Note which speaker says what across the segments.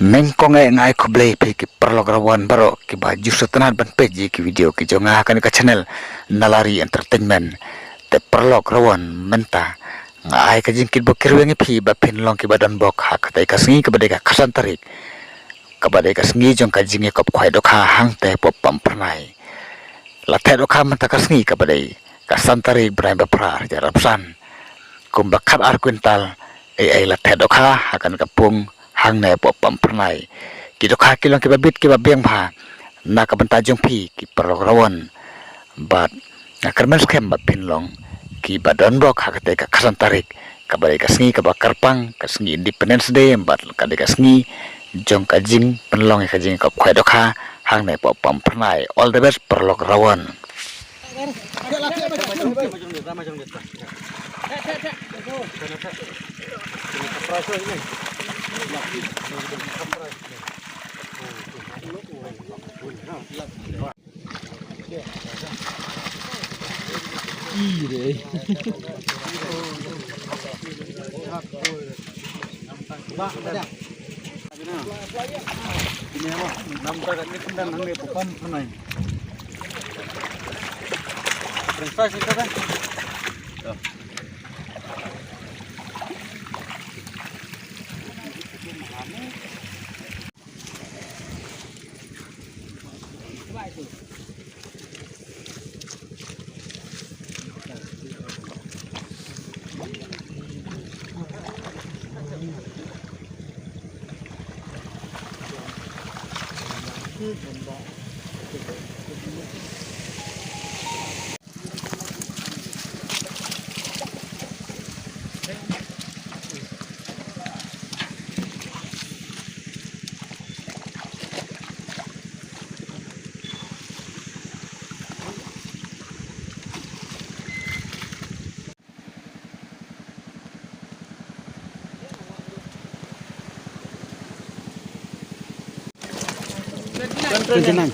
Speaker 1: mengkong ngai ko blay pe ki perlograwan baro ki baju setenan ban peji ki video ki jonga akan ka channel Nalari Entertainment te perlograwan menta ngai ka jingkit bokir wengi phi ba pin long ki badan bok hak tai ka singi ka bade ka khasan tarik ka bade ka singi jong ka jingi kop khwai do kha hang te pop pam pranai la the do kha menta ka singi ka bade ka san tarik brai ba pra jarapsan kum bakhat ar kwintal ai la the do kha akan ka pung hang ne pop pam pranai ki do kha ki long ki babit ki babiang pha na ka banta jong phi ki perlograwan bat kermen skem ba pin long ki badan bok hakate ka khasan tarik ka bare ka sngi ka bakar pang ka sngi Independence Day bat ka de ka sngi jong ka jing penlong ka jing ka khwai do kha hang ne pop pam pranai all the best perlograwan Tenang.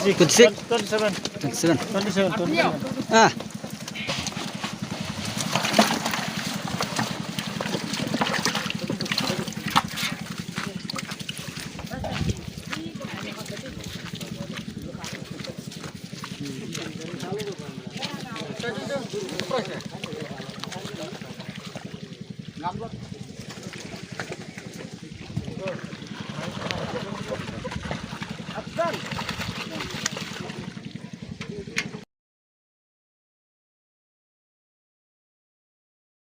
Speaker 1: Good sick. 27. Ah.